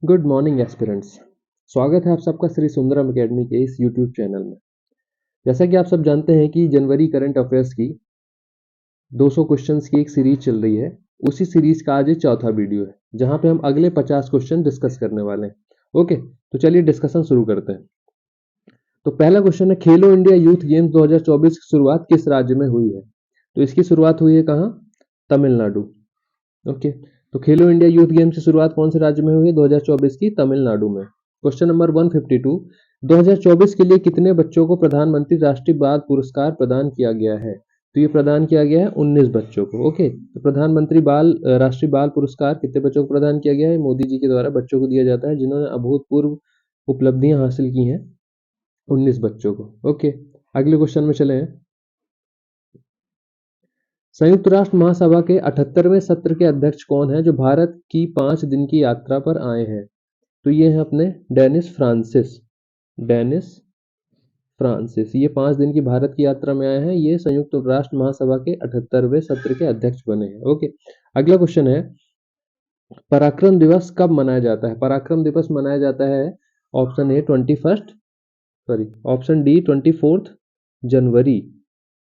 Good morning aspirants. स्वागत है आप सबका श्री सुंदरम एकेडमी के इस यूट्यूब चैनल में। जैसा कि आप सब जानते हैं कि जनवरी करंट अफेयर्स की 200 क्वेश्चंस की एक सीरीज चल रही है। उसी सीरीज का आज ये चौथा वीडियो है जहां पे हम अगले 50 क्वेश्चन डिस्कस करने वाले हैं। ओके, तो चलिए डिस्कशन शुरू करते हैं। तो पहला क्वेश्चन है, खेलो इंडिया यूथ गेम्स 2024 की शुरुआत किस राज्य में हुई है? तो इसकी शुरुआत हुई है कहाँ? तमिलनाडु। ओके, तो खेलो इंडिया यूथ गेम्स की शुरुआत कौन से राज्य में हुई है? 2024 की तमिलनाडु में। क्वेश्चन नंबर 152, 2024 के लिए कितने बच्चों को प्रधानमंत्री राष्ट्रीय बाल पुरस्कार प्रदान किया गया है? तो ये प्रदान किया गया है 19 बच्चों को। ओके, तो प्रधानमंत्री राष्ट्रीय बाल पुरस्कार कितने बच्चों को प्रदान किया गया है? मोदी जी के द्वारा बच्चों को दिया जाता है जिन्होंने अभूतपूर्व उपलब्धियां हासिल की हैं, 19 बच्चों को। ओके, अगले क्वेश्चन में चले हैं। संयुक्त राष्ट्र महासभा के 78वें सत्र के अध्यक्ष कौन है जो भारत की 5 दिन की यात्रा पर आए हैं? तो ये है अपने डेनिस फ्रांसिस। डेनिस फ्रांसिस ये 5 दिन की भारत की यात्रा में आए हैं। ये संयुक्त राष्ट्र महासभा के 78वें सत्र के अध्यक्ष बने हैं। ओके, अगला क्वेश्चन है, पराक्रम दिवस कब मनाया जाता है? पराक्रम दिवस मनाया जाता है ऑप्शन ए 24 जनवरी।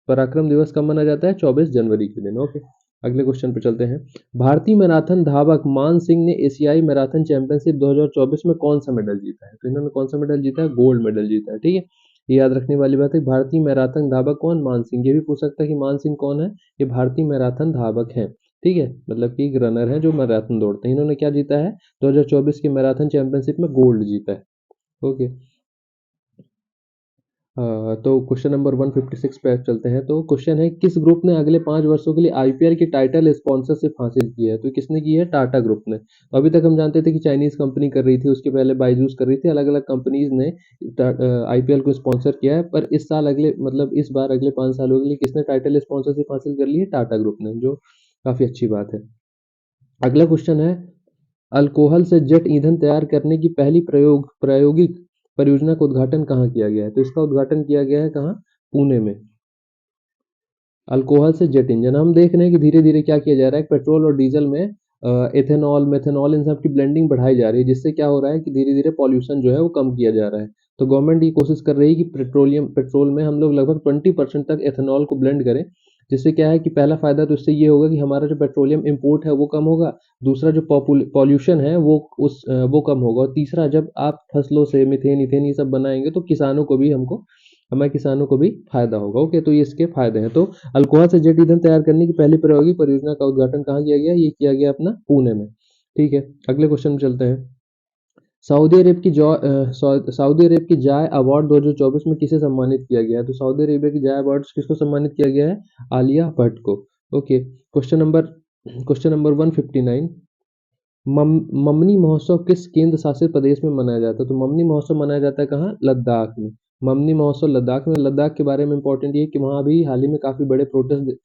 पराक्रम दिवस कब मनाया जाता है? 24 जनवरी के दिन। ओके, अगले क्वेश्चन पे चलते हैं। भारतीय मैराथन धावक मान सिंह ने एशियाई मैराथन चैंपियनशिप 2024 में कौन सा मेडल जीता है? तो इन्होंने कौन सा मेडल जीता है? गोल्ड मेडल जीता है। ठीक है, ये याद रखने वाली बात है। भारतीय मैराथन धावक कौन? मान सिंह। ये भी पूछ सकता है कि मान सिंह कौन है? ये भारतीय मैराथन धावक हैं। ठीक है, मतलब कि एक रनर है जो मैराथन दौड़ते हैं। इन्होंने क्या जीता है? 2024 की मैराथन चैंपियनशिप में गोल्ड जीता है। ओके, तो क्वेश्चन नंबर 156 पे चलते हैं। तो क्वेश्चन है, किस ग्रुप ने अगले 5 वर्षों के लिए आईपीएल की टाइटल स्पॉन्सरशिप हासिल की है? तो किसने की है? टाटा ग्रुप ने। तो अभी तक हम जानते थे कि चाइनीज कंपनी कर रही थी, उसके पहले बायजूस कर रही थी, अलग अलग कंपनीज ने आईपीएल को स्पॉन्सर किया है। पर इस साल इस बार अगले 5 सालों के लिए किसने टाइटल स्पॉन्सरशिप हासिल कर ली है? टाटा ग्रुप ने, जो काफी अच्छी बात है। अगला क्वेश्चन है, अल्कोहल से जेट ईंधन तैयार करने की पहली प्रायोगिक परियोजना का उद्घाटन कहाँ किया गया है? तो इसका उद्घाटन किया गया है कहाँ? पुणे में। अल्कोहल से जेट इंजन, हम देख रहे हैं कि धीरे धीरे क्या किया जा रहा है, पेट्रोल और डीजल में एथेनॉल मेथेनॉल इन सब की ब्लेंडिंग बढ़ाई जा रही है, जिससे क्या हो रहा है कि धीरे धीरे पॉल्यूशन जो है वो कम किया जा रहा है। तो गवर्नमेंट ये कोशिश कर रही है कि पेट्रोल में हम लोग लगभग 20% तक एथेनॉल को ब्लेंड करें, जिससे क्या है कि पहला फायदा तो इससे ये होगा कि हमारा जो पेट्रोलियम इंपोर्ट है वो कम होगा। दूसरा, जो पॉल्यूशन है वो कम होगा। और तीसरा, जब आप फसलों से मीथेन इथेन ये सब बनाएंगे तो हमारे किसानों को भी फायदा होगा। ओके, तो ये इसके फायदे हैं। तो अल्कोहल से जेट ईंधन तैयार करने की पहली प्रायोगिक परियोजना का उद्घाटन कहाँ किया गया? ये किया गया अपना पुणे में। ठीक है, अगले क्वेश्चन में चलते हैं। सऊदी अरेब की जाय अवार्ड 2024 में किसे सम्मानित किया गया है? तो सऊदी अरेबिया की जाय अवार्ड किसको सम्मानित किया गया है? आलिया भट्ट को। ओके, क्वेश्चन नंबर 159, ममनी महोत्सव किस केंद्र शासित प्रदेश में मनाया जाता है? तो ममनी महोत्सव मनाया जाता है कहाँ? लद्दाख में। ममनी महोत्सव लद्दाख में। लद्दाख के बारे में इंपॉर्टेंट ये है कि वहाँ भी हाल ही में काफी बड़े प्रोटेस्ट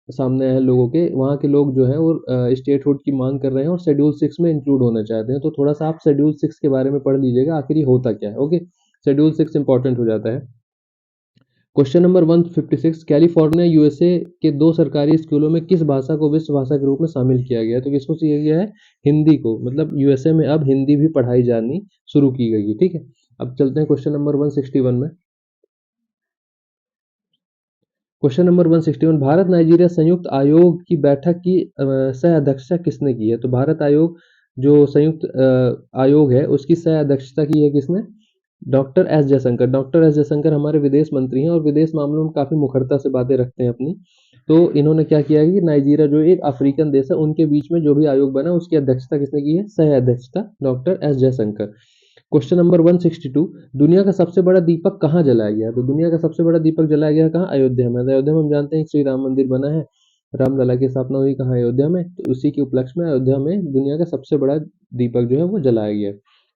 सामने आए हैं लोगों के। वहाँ के लोग जो है वो स्टेटहुड की मांग कर रहे हैं और शेड्यूल 6 में इंक्लूड होना चाहते हैं। तो थोड़ा सा आप शेड्यूल 6 के बारे में पढ़ लीजिएगा, आखिर ये होता क्या है। ओके, शेड्यूल 6 इंपॉर्टेंट हो जाता है। क्वेश्चन नंबर 156, कैलिफोर्निया यूएसए के 2 सरकारी स्कूलों में किस भाषा को विश्व भाषा के रूप में शामिल किया गया है? तो किसको किया गया है? हिंदी को। मतलब यूएसए में अब हिंदी भी पढ़ाई जानी शुरू की गई है। ठीक है, अब चलते हैं क्वेश्चन नंबर 161 में। क्वेश्चन नंबर 161, भारत नाइजीरिया संयुक्त आयोग की बैठक की सह अध्यक्षता किसने की है? तो भारत आयोग जो संयुक्त आयोग है उसकी सह अध्यक्षता की है किसने? Doctor S Jaishankar. Doctor S Jaishankar हमारे विदेश मंत्री हैं और विदेश मामलों में काफी मुखरता से बातें रखते हैं अपनी। तो इन्होंने क्या किया है कि नाइजीरिया जो एक अफ्रीकन देश है उनके बीच में जो भी आयोग बना उसकी अध्यक्षता किसने की है? सह अध्यक्षता doctor S Jaishankar. Question number 162, दुनिया का सबसे बड़ा दीपक कहाँ जलाया गया? तो दुनिया का सबसे बड़ा दीपक जलाया गया कहाँ? अयोध्या में। अयोध्या में हम जानते हैं श्री राम मंदिर बना है, रामलला की स्थापना हुई कहाँ? अयोध्या में। तो उसी के उपलक्ष्य में अयोध्या में दुनिया का सबसे बड़ा दीपक जो है वो जलाया गया।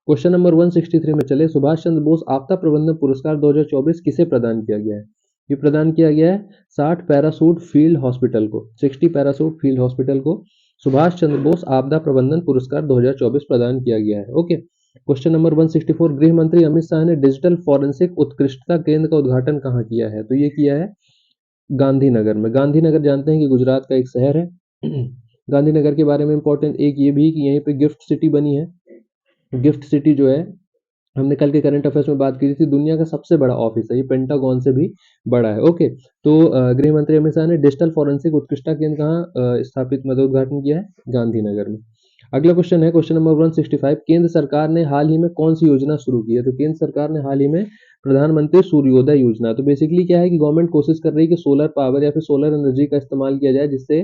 क्वेश्चन नंबर 163 में चले, सुभाष चंद्र बोस आपदा प्रबंधन पुरस्कार 2024 किसे प्रदान किया गया है? ये प्रदान किया गया है 60 पैरासूट फील्ड हॉस्पिटल को। 60 पैरासूट फील्ड हॉस्पिटल को सुभाष चंद्र बोस आपदा प्रबंधन पुरस्कार 2024 प्रदान किया गया है। ओके, क्वेश्चन नंबर 164, गृह मंत्री अमित शाह ने डिजिटल फॉरेंसिक उत्कृष्टता केंद्र का उद्घाटन कहाँ किया है? तो ये किया है गांधीनगर में। गांधीनगर जानते हैं कि गुजरात का एक शहर है। गांधीनगर के बारे में इंपॉर्टेंट एक ये भी कि यहीं पे गिफ्ट सिटी बनी है। गिफ्ट सिटी जो है, हमने कल के करंट अफेयर्स में बात की थी, दुनिया का सबसे बड़ा ऑफिस है ये, पेंटागन से भी बड़ा है। ओके, तो गृह मंत्री अमित शाह ने डिजिटल फॉरेंसिक उत्कृष्टता केंद्र कहाँ स्थापित मतलब उद्घाटन किया है? गांधीनगर में। अगला क्वेश्चन है क्वेश्चन नंबर 165, केंद्र सरकार ने हाल ही में कौन सी योजना शुरू की है? तो केंद्र सरकार ने हाल ही में प्रधानमंत्री सूर्योदय योजना, तो बेसिकली क्या है कि गवर्नमेंट कोशिश कर रही है कि सोलर पावर या फिर सोलर एनर्जी का इस्तेमाल किया जाए, जिससे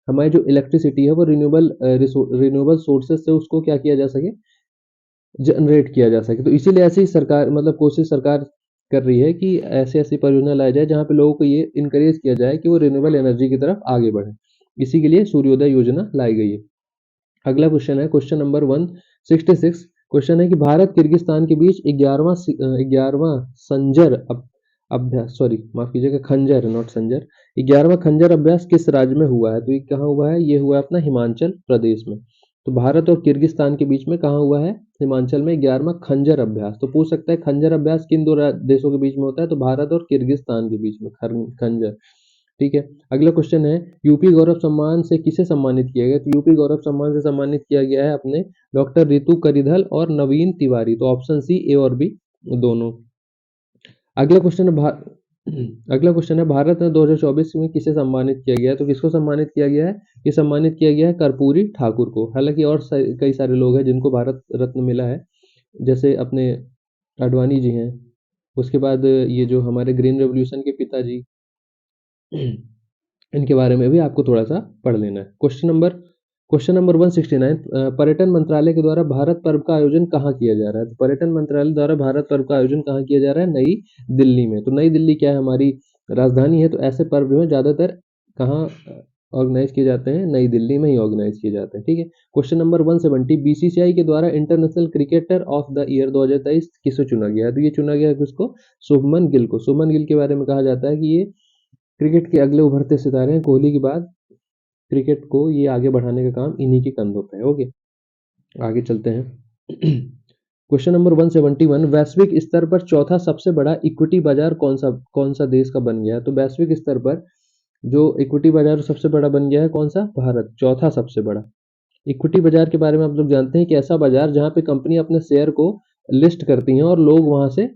हमारी जो इलेक्ट्रिसिटी है वो रिन्यूएबल सोर्सेज से उसको क्या किया जा सके, जनरेट किया जा सके। तो इसीलिए ऐसी सरकार मतलब कोशिश सरकार कर रही है कि ऐसी ऐसी परियोजना लाई जाए जहाँ पे लोगों को ये इनकरेज किया जाए कि वो रिन्यूएबल एनर्जी की तरफ आगे बढ़े। इसी के लिए सूर्योदय योजना लाई गई है। अगला क्वेश्चन है क्वेश्चन नंबर 166, क्वेश्चन है कि भारत किर्गिस्तान के बीच 11वां संजर अभ्यास, सॉरी माफ कीजिएगा, खंजर नॉट संजर, 11वां खंजर अभ्यास किस राज्य में हुआ है? तो ये कहाँ हुआ है? ये हुआ है अपना हिमाचल प्रदेश में। तो भारत और किर्गिस्तान के बीच में कहाँ हुआ है? हिमाचल में 11वां खंजर अभ्यास। तो पूछ सकता है खंजर अभ्यास किन दो देशों के बीच में होता है? तो भारत और किर्गिस्तान के बीच में खंजर। ठीक है, अगला क्वेश्चन है यूपी गौरव सम्मान से किसे सम्मानित किया गया? तो यूपी गौरव सम्मान से सम्मानित किया गया है अपने डॉक्टर रितु करिधल और नवीन तिवारी। तो ऑप्शन सी, ए और बी दोनों। अगला क्वेश्चन है अगला क्वेश्चन है भारत में 2024 में किसे सम्मानित किया गया है? तो किसको सम्मानित किया गया है? ये सम्मानित किया गया है कर्पूरी ठाकुर को। हालांकि और कई सारे लोग हैं जिनको भारत रत्न मिला है, जैसे अपने आडवाणी जी हैं, उसके बाद ये जो हमारे ग्रीन रेवोल्यूशन के पिताजी, इनके बारे में भी आपको थोड़ा सा पढ़ लेना है। क्वेश्चन नंबर 169, पर्यटन मंत्रालय के द्वारा भारत पर्व का आयोजन कहाँ किया जा रहा है? तो पर्यटन मंत्रालय द्वारा भारत पर्व का आयोजन कहाँ किया जा रहा है? नई दिल्ली में। तो नई दिल्ली क्या है? हमारी राजधानी है। तो ऐसे पर्व जो है ज्यादातर कहाँ ऑर्गेनाइज किए जाते हैं? नई दिल्ली में ही ऑर्गेनाइज किए जाते हैं। ठीक है, क्वेश्चन नंबर 170, बीसीसीआई के द्वारा international cricketer of the year 2023 किसे चुना गया है? तो ये चुना गया है किसको? शुभमन गिल को। शुभमन गिल के बारे में कहा जाता है कि ये क्रिकेट के अगले उभरते सितारे हैं। कोहली के बाद क्रिकेट को ये आगे बढ़ाने का काम इन्हीं के कंधों पे है। ओके, आगे चलते हैं। क्वेश्चन नंबर 171, वैश्विक स्तर पर चौथा सबसे बड़ा इक्विटी बाजार कौन सा देश का बन गया है? तो वैश्विक स्तर पर जो इक्विटी बाजार सबसे बड़ा बन गया है कौन सा? भारत, चौथा सबसे बड़ा। इक्विटी बाजार के बारे में आप लोग जानते हैं कि ऐसा बाजार जहां पे कंपनी अपने शेयर को लिस्ट करती हैं और लोग वहां से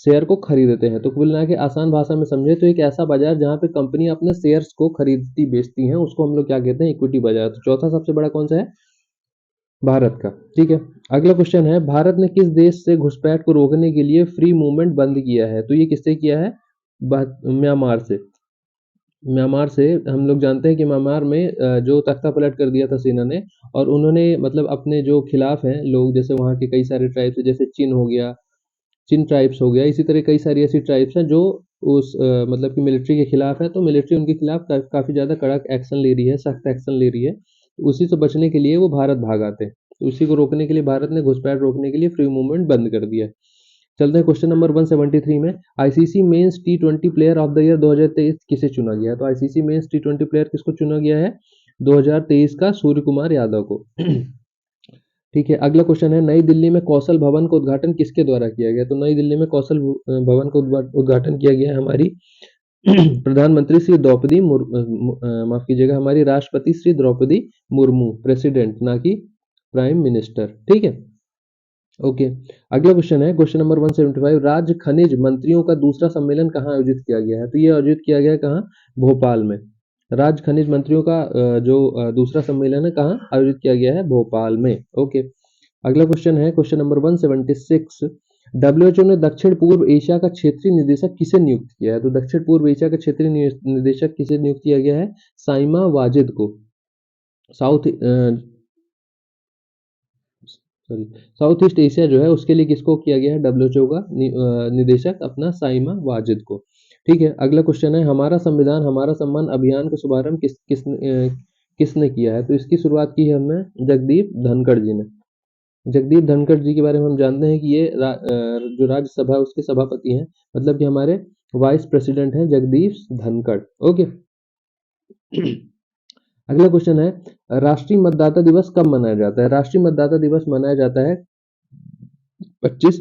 शेयर को खरीदते हैं। तो कुल मिला के आसान भाषा में समझे तो एक ऐसा बाजार जहां पे कंपनी अपने शेयर्स को खरीदती बेचती हैं, उसको हम लोग क्या कहते हैं? इक्विटी बाजार। तो चौथा सबसे बड़ा कौन सा है? भारत का। ठीक है, अगला क्वेश्चन है भारत ने किस देश से घुसपैठ को रोकने के लिए फ्री मूवमेंट बंद किया है? तो ये किससे किया है? म्यांमार से। म्यांमार से हम लोग जानते हैं कि म्यांमार में जो तख्ता पलट कर दिया था सेना ने, और उन्होंने मतलब अपने जो खिलाफ हैं लोग, जैसे वहाँ के कई सारे ट्राइब्स, जैसे चिन हो गया, चिन ट्राइब्स हो गया, इसी तरह कई सारी ऐसी ट्राइब्स हैं जो उस मतलब कि मिलिट्री के खिलाफ है। तो मिलिट्री उनके खिलाफ काफ़ी ज़्यादा कड़क एक्शन ले रही है, सख्त एक्शन ले रही है। तो उसी से बचने के लिए वो भारत भाग आते हैं। तो उसी को रोकने के लिए भारत ने घुसपैठ रोकने के लिए फ्री मूवमेंट बंद कर दिया है। चलते हैं क्वेश्चन नंबर 173 में, ICC men's T20 player of the year 2023 किसे चुना गया है? तो आईसीसी मेंस टी20 प्लेयर किसको चुना गया है? 2023 का सूर्य कुमार यादव को। ठीक है, अगला क्वेश्चन है नई दिल्ली में कौशल भवन का उद्घाटन किसके द्वारा किया गया? तो नई दिल्ली में कौशल भवन का उद्घाटन किया गया है हमारी प्रधानमंत्री श्री द्रौपदी माफ कीजिएगा, हमारी राष्ट्रपति श्री द्रौपदी मुर्मू, प्रेसिडेंट ना कि प्राइम मिनिस्टर। ठीक है, ओके। अगला क्वेश्चन है क्वेश्चन नंबर 175, राज्य खनिज मंत्रियों का दूसरा सम्मेलन कहाँ आयोजित किया गया है? तो ये आयोजित किया गया है कहाँ? भोपाल में। राज्य खनिज मंत्रियों का जो दूसरा सम्मेलन है कहाँ आयोजित किया गया है? भोपाल में। ओके, अगला क्वेश्चन है क्वेश्चन नंबर 176, डब्ल्यूएचओ ने दक्षिण पूर्व एशिया का क्षेत्रीय निदेशक किसे नियुक्त किया है? तो दक्षिण पूर्व एशिया का क्षेत्रीय निदेशक किसे नियुक्त किया गया है? साइमा वाजिद को। South sorry south east Asia जो है उसके लिए किसको किया गया है? डब्ल्यूएचओ का निदेशक अपना साइमा वाजिद को। ठीक है, अगला क्वेश्चन है हमारा संविधान हमारा सम्मान अभियान का शुभारंभ किसने किया है? तो इसकी शुरुआत की है हमने जगदीप धनखड़ जी ने। जगदीप धनखड़ जी के बारे में हम जानते हैं कि ये जो राज्यसभा है उसके सभापति हैं, मतलब कि हमारे वाइस प्रेसिडेंट हैं जगदीप धनखड़। ओके। अगला क्वेश्चन है राष्ट्रीय मतदाता दिवस कब मनाया जाता है? राष्ट्रीय मतदाता दिवस मनाया जाता है 25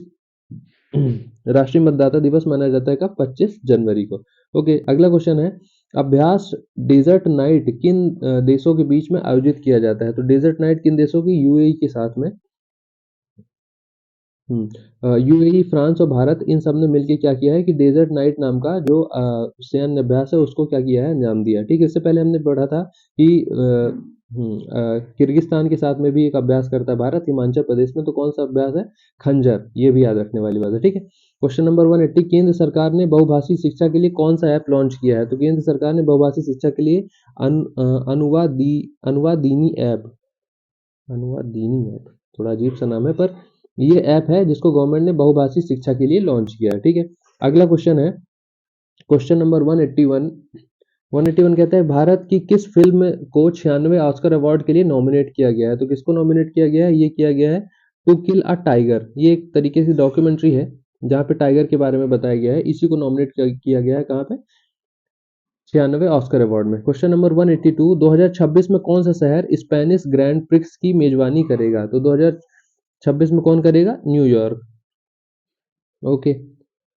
राष्ट्रीय मतदाता दिवस मनाया जाता है कब? 25 जनवरी को। ओके, अगला क्वेश्चन है अभ्यास डेजर्ट नाइट किन देशों के बीच में आयोजित किया जाता है? तो डेजर्ट नाइट किन देशों की? यूएई के साथ में यूएई, फ्रांस और भारत इन सब ने मिलके क्या किया है कि डेजर्ट नाइट नाम का जो सैन्य अभ्यास है उसको क्या किया है, अंजाम दिया है। ठीक है, इससे पहले हमने पढ़ा था कि किर्गिस्तान के साथ में भी एक अभ्यास करता है भारत हिमाचल प्रदेश में, तो कौन सा अभ्यास है, खंजर, ये भी याद रखने वाली बात है। ठीक है, क्वेश्चन नंबर 180, केंद्र सरकार ने बहुभाषी शिक्षा के लिए कौन सा ऐप लॉन्च किया है? तो केंद्र सरकार ने बहुभाषी शिक्षा के लिए अनुवादिनी ऐप, अनुवादिनी ऐप, थोड़ा अजीब सा नाम है, पर ये ऐप है जिसको गवर्नमेंट ने बहुभाषी शिक्षा के लिए लॉन्च किया है। ठीक है, अगला क्वेश्चन है क्वेश्चन नंबर 181। 181 कहता है भारत की किस फिल्म को 96 ऑस्कर अवार्ड के लिए नॉमिनेट किया गया है? तो किसको नॉमिनेट किया गया है? ये किया गया है टू किल अ टाइगर। ये एक तरीके से डॉक्यूमेंट्री है जहाँ पे टाइगर के बारे में बताया गया है, इसी को नॉमिनेट किया गया है कहाँ पे, 96 ऑस्कर अवार्ड में। क्वेश्चन नंबर 182, 2026 में कौन सा शहर स्पेनिश ग्रैंड प्रिक्स की मेजबानी करेगा? तो 2026 में कौन करेगा? न्यूयॉर्क। ओके,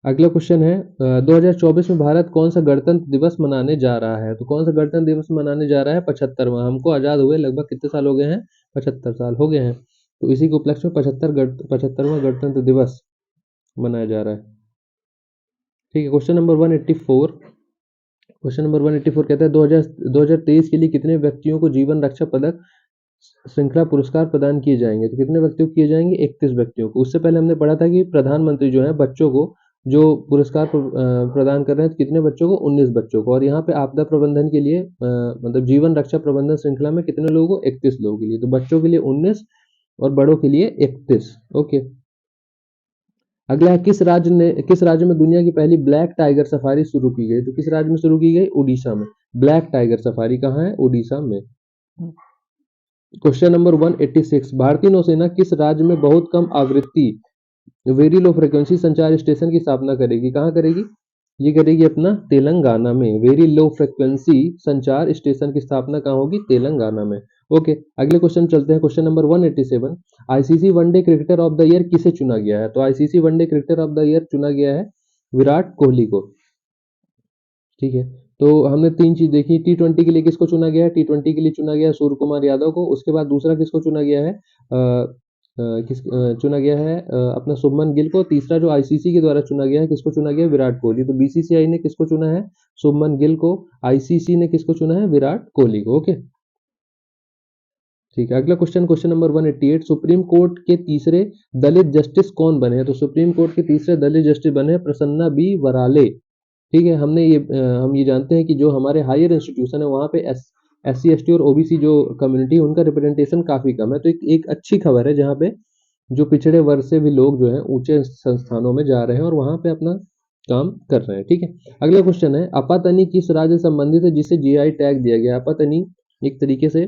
अगला क्वेश्चन है 2024 में भारत कौन सा गणतंत्र दिवस मनाने जा रहा है? तो कौन सा गणतंत्र दिवस मनाने जा रहा है? 75वां। हमको आज़ाद हुए लगभग कितने साल हो गए हैं? 75 साल हो गए हैं। तो इसी के उपलक्ष्य में 75वां गणतंत्र दिवस मनाया जा रहा है। ठीक है, क्वेश्चन नंबर 184। क्वेश्चन नंबर 184 कहता है 2023 के लिए कितने व्यक्तियों को जीवन रक्षा पदक श्रृंखला पुरस्कार प्रदान किए जाएंगे? तो कितने व्यक्तियों को किए जाएंगे? 31 व्यक्तियों को। उससे पहले हमने पढ़ा था कि प्रधानमंत्री जो है बच्चों को जो पुरस्कार प्रदान कर रहे हैं, तो कितने बच्चों को? 19 बच्चों को। और यहाँ पे आपदा प्रबंधन के लिए मतलब जीवन रक्षा प्रबंधन श्रृंखला में कितने लोगों को? 31 लोगों के लिए। तो बच्चों के लिए 19 और बड़ों के लिए 31। ओके, अगला है किस राज्य में दुनिया की पहली ब्लैक टाइगर सफारी शुरू की गई? तो किस राज्य में शुरू की गई? उड़ीसा में। ब्लैक टाइगर सफारी कहाँ है? उड़ीसा में। क्वेश्चन नंबर 186, भारतीय नौसेना किस राज्य में बहुत कम आवृत्ति वेरी लो फ्रिक्वेंसी संचार स्टेशन की स्थापना करेगी? कहाँ करेगी? ये करेगी अपना तेलंगाना में। वेरी लो फ्रिक्वेंसी संचार स्टेशन की स्थापना कहाँ होगी? तेलंगाना में। ओके, अगले क्वेश्चन चलते हैं, question number 187, ICC one day cricketer of the year किसे चुना गया है? तो ICC one day cricketer of the year चुना गया है विराट कोहली को। ठीक है, तो हमने तीन चीज देखी, टी20 के लिए किसको चुना गया है? टी20 के लिए चुना गया है सूर्य कुमार यादव को। उसके बाद दूसरा किसको चुना गया है? चुना गया है अपना शुभमन गिल को। तीसरा जो आईसीसी के द्वारा चुना गया है, किसको चुना गया है? विराट कोहली। तो बीसीसीआई ने किसको चुना है? शुभमन गिल को। आईसीसी ने किसको चुना है? विराट कोहली को। ओके, ठीक है, अगला question, question number 188, supreme court के तीसरे दलित जस्टिस कौन बने हैं? तो सुप्रीम कोर्ट के तीसरे दलित जस्टिस बने हैं प्रसन्ना बी वराले। ठीक है, हम ये जानते हैं कि जो हमारे हायर इंस्टीट्यूशन है वहाँ पे SC ST और OBC जो कम्युनिटी है उनका रिप्रेजेंटेशन काफी कम है। तो एक अच्छी खबर है जहाँ पे जो पिछड़े वर्ग से भी लोग जो है ऊंचे संस्थानों में जा रहे हैं और वहाँ पे अपना काम कर रहे हैं। ठीक है, अगला क्वेश्चन है अपातनी किस राज्य से संबंधित है जिसे GI टैग दिया गया? अपातनी एक तरीके से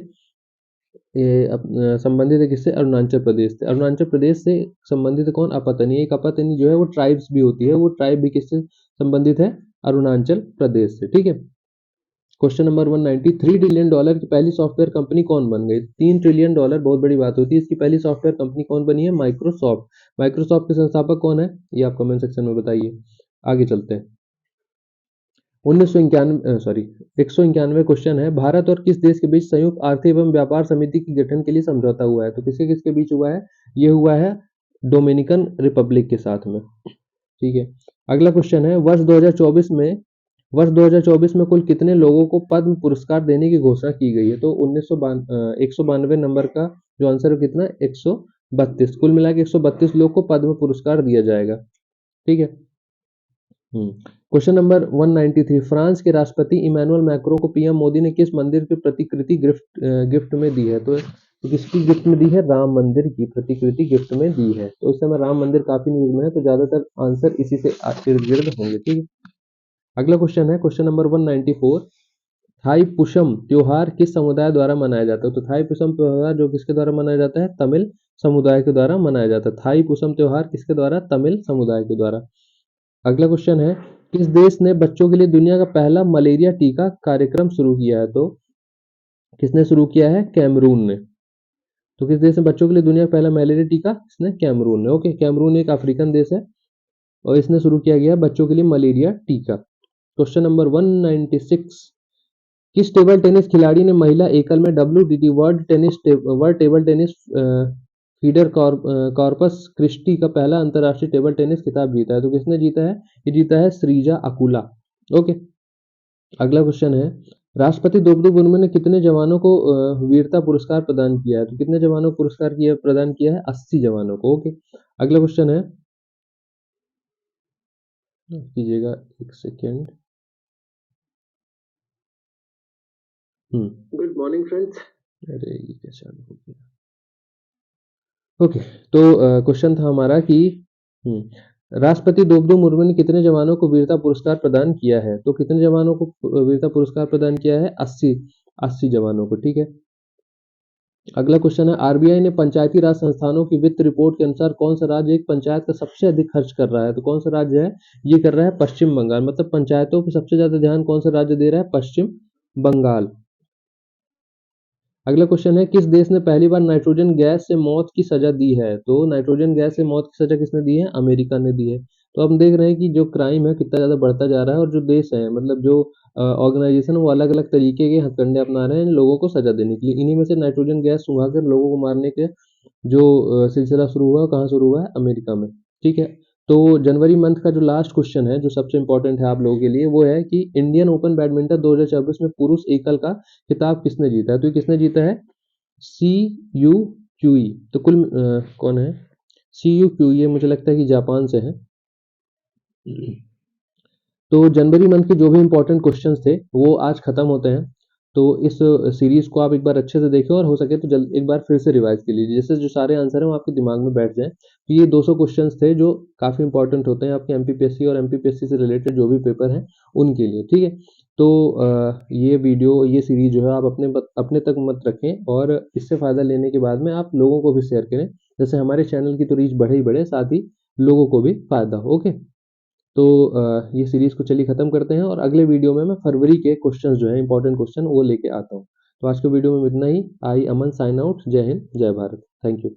संबंधित है किससे? अरुणाचल प्रदेश से। अरुणाचल प्रदेश से संबंधित है कौन? अपातनी। एक अपातनी जो है वो ट्राइब्स भी होती है, वो ट्राइब भी किससे संबंधित है? अरुणाचल प्रदेश से। ठीक है, क्वेश्चन नंबर 190, $3 ट्रिलियन की पहली सॉफ्टवेयर कंपनी कौन बन गई? $3 ट्रिलियन बहुत बड़ी बात होती है। इसकी पहली सॉफ्टवेयर कंपनी कौन बनी है? माइक्रोसॉफ्ट। माइक्रोसॉफ्ट के संस्थापक कौन है? ये आप कमेंट सेक्शन में बताइए। आगे चलते हैं, 191 क्वेश्चन है, भारत और किस देश के बीच संयुक्त आर्थिक एवं व्यापार समिति के गठन के लिए समझौता हुआ है? तो किसके किसके बीच हुआ है? ये हुआ है डोमिनिकन रिपब्लिक के साथ में। ठीक है, अगला क्वेश्चन है वर्ष 2024 में कुल कितने लोगों को पद्म पुरस्कार देने की घोषणा की गई है? तो 192 नंबर का जो आंसर है कितना? 132। कुल मिला के 132 लोग को पद्म पुरस्कार दिया जाएगा। ठीक है, क्वेश्चन नंबर 193, फ्रांस के राष्ट्रपति इमैनुअल मैक्रो को पीएम मोदी ने किस मंदिर की प्रतिकृति गिफ्ट में दी है? तो किसकी गिफ्ट में दी है? राम मंदिर की प्रतिकृति गिफ्ट में दी है। तो इस समय राम मंदिर काफी न्यूज में है, तो ज्यादातर आंसर इसी से इर्द गिर्द होंगे। ठीक है, अगला क्वेश्चन है क्वेश्चन नंबर 194, थाई पुषम त्योहार किस समुदाय द्वारा मनाया जाता है? तो थाई पुषम त्योहार जो किसके द्वारा मनाया जाता है? तमिल समुदाय के द्वारा मनाया जाता है। थाई पुषम त्योहार किसके द्वारा? तमिल समुदाय के द्वारा। अगला क्वेश्चन है किस देश ने बच्चों के लिए दुनिया का पहला मलेरिया टीका कार्यक्रम शुरू किया है? तो किसने शुरू किया है? कैमरून ने। तो किस देश ने बच्चों के लिए दुनिया का पहला मलेरिया टीका? इसने कैमरून ने। ओके, कैमरून एक अफ्रीकन देश है और इसने शुरू किया गया बच्चों के लिए मलेरिया टीका। क्वेश्चन नंबर 196, किस टेबल टेनिस खिलाड़ी ने महिला एकल में WTT world table tennis feeder Corpus Christi का पहला अंतर्राष्ट्रीय टेबल टेनिस खिताब जीता है? तो किसने जीता है? ये जीता है श्रीजा अकुला। ओके, अगला क्वेश्चन है, राष्ट्रपति द्रौपदी मुर्मू ने कितने जवानों को वीरता पुरस्कार प्रदान किया है? तो कितने जवानों को पुरस्कार प्रदान किया है? 80 जवानों को। ओके, अगला क्वेश्चन है, कीजिएगा एक सेकेंड। Good morning friends. अरे ये क्या चालू हो गया? ओके, तो क्वेश्चन था हमारा कि राष्ट्रपति द्रौपदी मुर्मू ने कितने जवानों को वीरता पुरस्कार प्रदान किया है? तो कितने जवानों को वीरता पुरस्कार प्रदान किया है? 80 जवानों को। ठीक है, अगला क्वेश्चन है, आरबीआई ने पंचायती राज संस्थानों की वित्त रिपोर्ट के अनुसार कौन सा राज्य एक पंचायत का सबसे अधिक खर्च कर रहा है? तो कौन सा राज्य है? ये कर रहा है पश्चिम बंगाल। मतलब पंचायतों को सबसे ज्यादा ध्यान कौन सा राज्य दे रहा है? पश्चिम बंगाल। अगला क्वेश्चन है, किस देश ने पहली बार नाइट्रोजन गैस से मौत की सजा दी है? तो नाइट्रोजन गैस से मौत की सजा किसने दी है? अमेरिका ने दी है। तो हम देख रहे हैं कि जो क्राइम है कितना ज्यादा बढ़ता जा रहा है, और जो देश है, मतलब जो ऑर्गेनाइजेशन, वो अलग अलग तरीके के हथकंडे अपना रहे हैं इन लोगों को सजा देने के लिए। इन्हीं में से नाइट्रोजन गैस सुंघाकर लोगों को मारने के जो सिलसिला शुरू हुआ, कहाँ शुरू हुआ है? अमेरिका में। ठीक है, तो जनवरी मंथ का जो लास्ट क्वेश्चन है, जो सबसे इंपॉर्टेंट है आप लोगों के लिए, वो है कि इंडियन ओपन बैडमिंटन 2024 में पुरुष एकल का खिताब किसने जीता है? तो ये किसने जीता है? सी यू क्यूई। तो कुल कौन है? सी यू क्यूई, मुझे लगता है कि जापान से है। तो जनवरी मंथ के जो भी इंपॉर्टेंट क्वेश्चंस थे वो आज खत्म होते हैं। तो इस सीरीज को आप एक बार अच्छे से देखिए, और हो सके तो जल्द एक बार फिर से रिवाइज कर लीजिए, जिससे जो सारे आंसर हैं वो आपके दिमाग में बैठ जाएं। तो ये 200 क्वेश्चंस थे जो काफ़ी इंपॉर्टेंट होते हैं आपके एमपीपीएससी और एमपीपीएससी से रिलेटेड जो भी पेपर हैं उनके लिए। ठीक है, तो ये वीडियो, ये सीरीज जो है आप अपने तक मत रखें, और इससे फ़ायदा लेने के बाद में आप लोगों को भी शेयर करें, जैसे हमारे चैनल की तो रीच बढ़े ही बढ़े, साथ ही लोगों को भी फ़ायदा हो। ओके, तो ये सीरीज को चलिए खत्म करते हैं, और अगले वीडियो में मैं फरवरी के क्वेश्चंस जो है, इंपॉर्टेंट क्वेश्चन, वो लेके आता हूँ। तो आज के वीडियो में इतना ही। आई अमन साइन आउट। जय हिंद, जय भारत। Thank you.